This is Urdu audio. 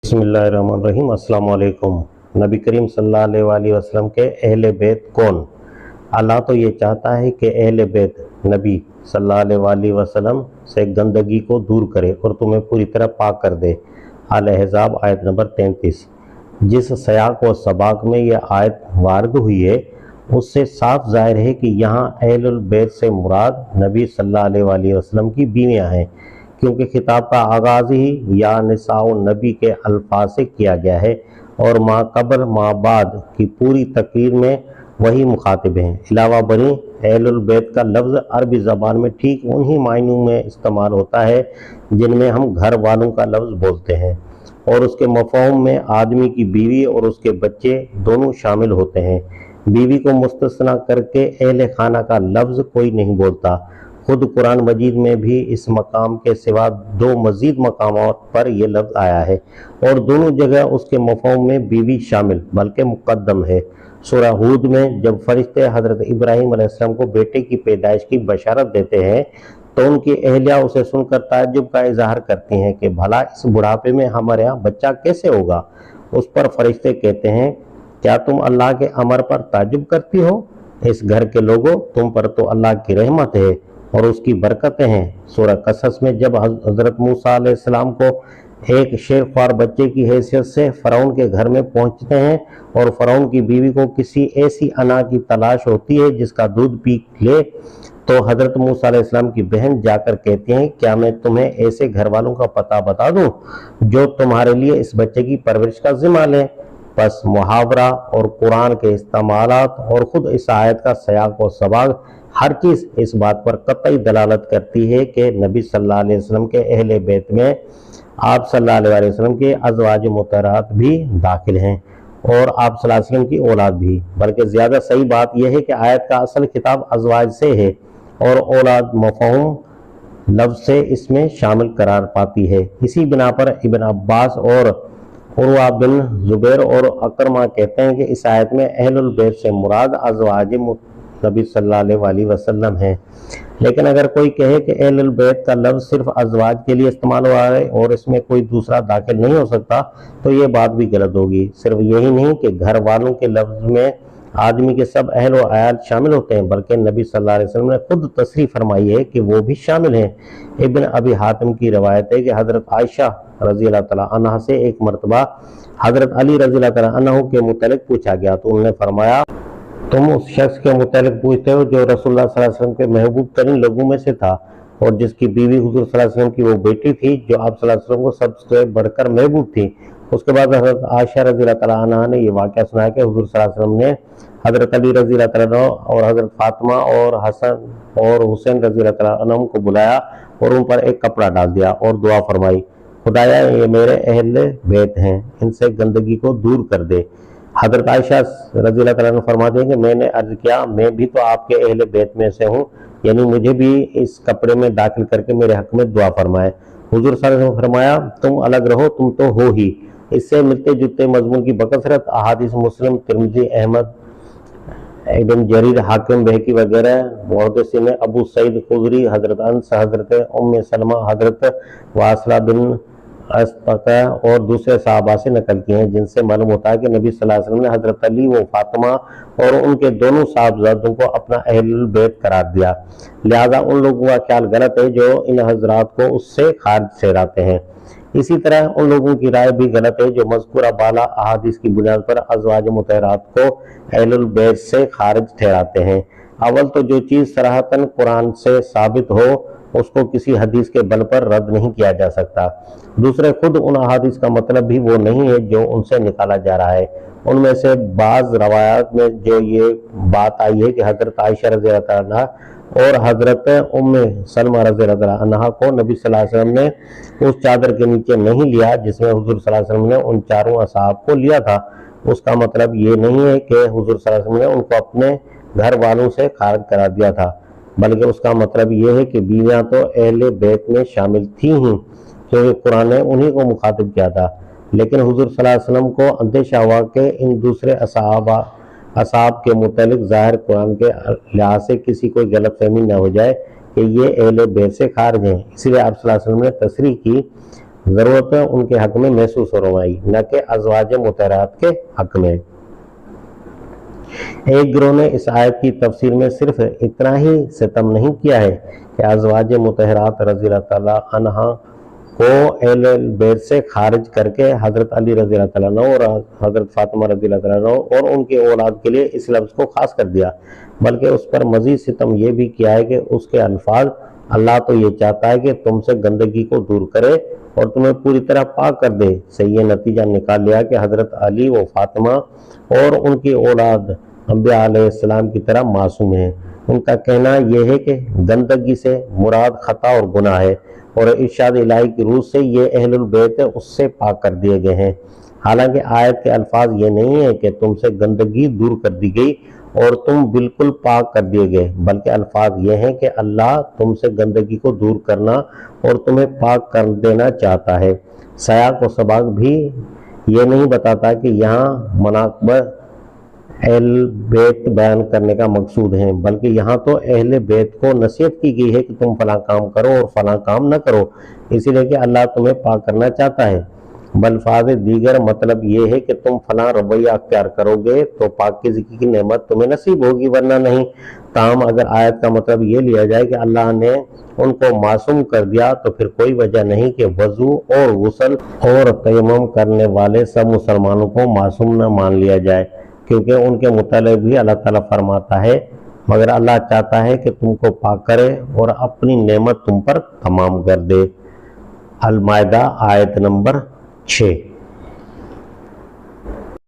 بسم اللہ الرحمن الرحیم۔ السلام علیکم۔ نبی کریم صلی اللہ علیہ وسلم کے اہل بیت کون؟ اللہ تو یہ چاہتا ہے کہ اہل بیت نبی صلی اللہ علیہ وسلم سے گندگی کو دور کرے اور تمہیں پوری طرح پاک کر دے۔ الاحزاب آیت نمبر 33۔ جس سیاق و سباق میں یہ آیت وارد ہوئی ہے اس سے صاف ظاہر ہے کہ یہاں اہل البیت سے مراد نبی صلی اللہ علیہ وسلم کی بیویاں ہیں، کیونکہ خطاب کا آغاز ہی یا نساء النبی کے الفاظ سے کیا گیا ہے اور ما قبل ما بعد کی پوری تقریر میں وہی مخاطب ہیں۔ علاوہ بری اہل البیت کا لفظ عربی زبان میں ٹھیک انہی معنوں میں استعمال ہوتا ہے جن میں ہم گھر والوں کا لفظ بولتے ہیں، اور اس کے مفہوم میں آدمی کی بیوی اور اس کے بچے دونوں شامل ہوتے ہیں۔ بیوی کو مستثنیٰ کر کے اہل خانہ کا لفظ کوئی نہیں بولتا۔ خود قرآن مجید میں بھی اس مقام کے سوا دو مزید مقامات پر یہ لفظ آیا ہے اور دونوں جگہ اس کے مفہوم میں بیوی شامل بلکہ مقدم ہے۔ سورہ ہود میں جب فرشتے حضرت ابراہیم علیہ السلام کو بیٹے کی پیدائش کی بشارت دیتے ہیں تو ان کی اہلیہ اسے سن کر تعجب کا اظہار کرتی ہیں کہ بھلا اس بڑھاپے میں ہمارے یہاں بچہ کیسے ہوگا؟ اس پر فرشتے کہتے ہیں کیا تم اللہ کے امر پر تعجب کرتی ہو؟ اس گھر کے لوگوں، تم پر تو اللہ کی رحمت ہے اور اس کی برکتیں ہیں۔ سورہ قصص میں جب حضرت موسیٰ علیہ السلام کو ایک شیر خوار بچے کی حیثیت سے فرعون کے گھر میں پہنچتے ہیں اور فرعون کی بیوی کو کسی ایسی انا کی تلاش ہوتی ہے جس کا دودھ پی لے، تو حضرت موسیٰ علیہ السلام کی بہن جا کر کہتی ہیں کیا میں تمہیں ایسے گھر والوں کا پتہ بتا دوں جو تمہارے لیے اس بچے کی پرورش کا ذمہ لیں؟ پس محاورہ اور قرآن کے استعمالات اور خود اس آیت کا سیاق و سباق ہر چیز اس بات پر قطعی دلالت کرتی ہے کہ نبی صلی اللہ علیہ وسلم کے اہل بیت میں آپ صلی اللہ علیہ وسلم کے ازواج مطہرات بھی داخل ہیں اور آپ صلی اللہ علیہ وسلم کی اولاد بھی، بلکہ زیادہ صحیح بات یہ ہے کہ آیت کا اصل خطاب ازواج سے ہے اور اولاد مفہوم لفظ سے اس میں شامل قرار پاتی ہے۔ اسی بنا پر ابن عباس اور عروہ بن زبیر اور اکرمہ کہتے ہیں کہ اس آیت میں اہل البیت سے مراد ازواج نبی صلی اللہ علیہ وسلم ہیں۔ لیکن اگر کوئی کہے کہ اہل البیت کا لفظ صرف ازواج کے لیے استعمال ہوا ہے اور اس میں کوئی دوسرا داخل نہیں ہو سکتا تو یہ بات بھی غلط ہوگی۔ صرف یہی نہیں کہ گھر والوں کے لفظ میں آدمی کے سب اہل و عیال شامل ہوتے ہیں، بلکہ نبی صلی اللہ علیہ وسلم نے خود تصریح فرمائی ہے کہ وہ بھی شامل ہیں۔ ابن ابی حاتم کی روایت ہے کہ حضرت عائشہ رضی اللہ تعالیٰ عنہ سے ایک مرتبہ حضرت علی رضی اللہ تعالیٰ عنہ کے متعلق پوچھا گیا تو انہوں نے فرمایا تم اس شخص کے متعلق پوچھتے ہو جو رسول اللہ صلی اللہ علیہ وسلم کے محبوب ترین لوگوں میں سے تھا اور جس کی بیوی حضور صلی اللہ علیہ وسلم کی وہ بیٹی تھی جو آپ صلی اللہ علیہ وسلم کو سب سے بڑھ کر محبوب تھی۔ اس کے بعد حضرت عائشہ رضی اللہ تعالیٰ عنہ نے یہ واقعہ سنایا کہ حضور صلی اللہ علیہ وسلم نے حضرت علی رضی اللہ تعالیٰ عنہ اور حضرت فاطمہ اور حسن اور حسین رضی اللہ تعالیٰ عنہ کو بلایا اور ان پر ایک کپڑا ڈال دیا اور دعا فرمائی خدایا یہ میرے اہل بیت ہیں، ان سے گندگی کو دور کر دے۔ حضرت عائشہ رضی اللہ تعالیٰ عنہ فرماتے ہیں کہ میں نے عرض کیا میں بھی تو آپ کے اہل بیت میں سے ہوں، یعنی مجھے بھی اس کپڑے میں داخل کر کے میرے حق میں دعا فرمائے۔ حضور صلی اللہ علیہ وسلم نے فرمایا تم الگ رہو، تم تو ہو ہی۔ اس سے ملتے جلتے مضمون کی بکثرت احادیث مسلم، ترمذی، احمد، ابن جریر، حاکم، بہقی وغیرہ محدثین ابو سعید خدری، حضرت انس، حضرت ام سلمہ، حضرت واصلہ بن اسقع اور دوسرے صحابہ سے نقل کی ہیں، جن سے معلوم ہوتا ہے کہ نبی صلی اللہ علیہ وسلم نے حضرت علی و فاطمہ اور ان کے دونوں صاحبزادوں کو اپنا اہل البیت قرار دیا، لہذا ان لوگوں کا خیال غلط ہے جو ان حضرات کو اس سے خارج ٹھہراتے ہیں۔ اسی طرح ان لوگوں کی رائے بھی غلط ہے جو مذکورہ بالا احادیث کی بنیاد پر ازواج مطہرات کو اہل البیت سے خارج ٹھہراتے ہیں۔ اول تو جو چیز صراحتاً قرآن سے ثابت ہو اس کو کسی حدیث کے بل پر رد نہیں کیا جا سکتا۔ دوسرے خود ان احادیث کا مطلب بھی وہ نہیں ہے جو ان سے نکالا جا رہا ہے۔ ان میں سے بعض روایات میں جو یہ بات آئی ہے کہ حضرت عائشہ رضی اللہ عنہ اور حضرت ام سلمہ رضی اللہ عنہ کو نبی صلی اللہ علیہ وسلم نے اس چادر کے نیچے نہیں لیا جس میں حضور صلی اللہ علیہ وسلم نے ان چاروں اصحاب کو لیا تھا، اس کا مطلب یہ نہیں ہے کہ حضور صلی اللہ علیہ وسلم نے ان کو اپنے گھر والوں سے خارج کرا دیا تھا، بلکہ اس کا مطلب یہ ہے کہ بیویاں تو اہل بیت میں شامل تھیں ہی کیونکہ قرآن نے انہی کو مخاطب کیا تھا، لیکن حضور صلی اللہ علیہ وسلم کو اندیشہ ہوا کہ ان دوسرے اصحاب کے متعلق ظاہر قرآن کے لحاظ سے کسی کوئی غلط فہمی نہ ہو جائے کہ یہ اہل بیت سے خارج ہیں، اسی لیے آپ صلی اللہ علیہ وسلم نے تصریح کی ضرورت ان کے حق میں محسوس فرمائی، نہ کہ ازواج مطہرات کے حق میں۔ ایک گروہ نے اس آیت کی تفسیر میں صرف اتنا ہی ستم نہیں کیا ہے کہ ازواج مطہرات رضی اللہ تعالیٰ عنہ کو اہل بیت سے خارج کر کے حضرت علی رضی اللہ تعالیٰ عنہ اور حضرت فاطمہ رضی اللہ تعالیٰ عنہ اور ان کے اولاد کے لیے اس لفظ کو خاص کر دیا، بلکہ اس پر مزید ستم یہ بھی کیا ہے کہ اس کے الفاظ اللہ تو یہ چاہتا ہے کہ تم سے گندگی کو دور کرے اور تمہیں پوری طرح پاک کر دے، سے یہ نتیجہ نکال لیا کہ حضرت علی و فاطمہ اور ان کی اولاد انبیاء علیہ السلام کی طرح معصوم ہیں۔ ان کا کہنا یہ ہے کہ گندگی سے مراد خطا اور گناہ ہے، اور ارشاد الہی کی روح سے یہ اہل البیت اس سے پاک کر دیے گئے ہیں۔ حالانکہ آیت کے الفاظ یہ نہیں ہے کہ تم سے گندگی دور کر دی گئی اور تم بالکل پاک کر دیے گئے، بلکہ الفاظ یہ ہیں کہ اللہ تم سے گندگی کو دور کرنا اور تمہیں پاک کر دینا چاہتا ہے۔ سیاق و سباق بھی یہ نہیں بتاتا کہ یہاں مناقب اہل بیت بیان کرنے کا مقصود ہے، بلکہ یہاں تو اہل بیت کو نصیحت کی گئی ہے کہ تم فلاں کام کرو اور فلاں کام نہ کرو، اسی لیے کہ اللہ تمہیں پاک کرنا چاہتا ہے۔ بالفاظ دیگر مطلب یہ ہے کہ تم فلاں رویہ اختیار کرو گے تو پاکیزگی کی نعمت تمہیں نصیب ہوگی، ورنہ نہیں۔ تاہم اگر آیت کا مطلب یہ لیا جائے کہ اللہ نے ان کو معصوم کر دیا تو پھر کوئی وجہ نہیں کہ وضو اور غسل اور تیمم کرنے والے سب مسلمانوں کو معصوم نہ مان لیا جائے، کیونکہ ان کے متعلق بھی اللہ تعالیٰ فرماتا ہے مگر اللہ چاہتا ہے کہ تم کو پاک کرے اور اپنی نعمت تم پر تمام کر دے۔ المائدہ آیت نمبر 6۔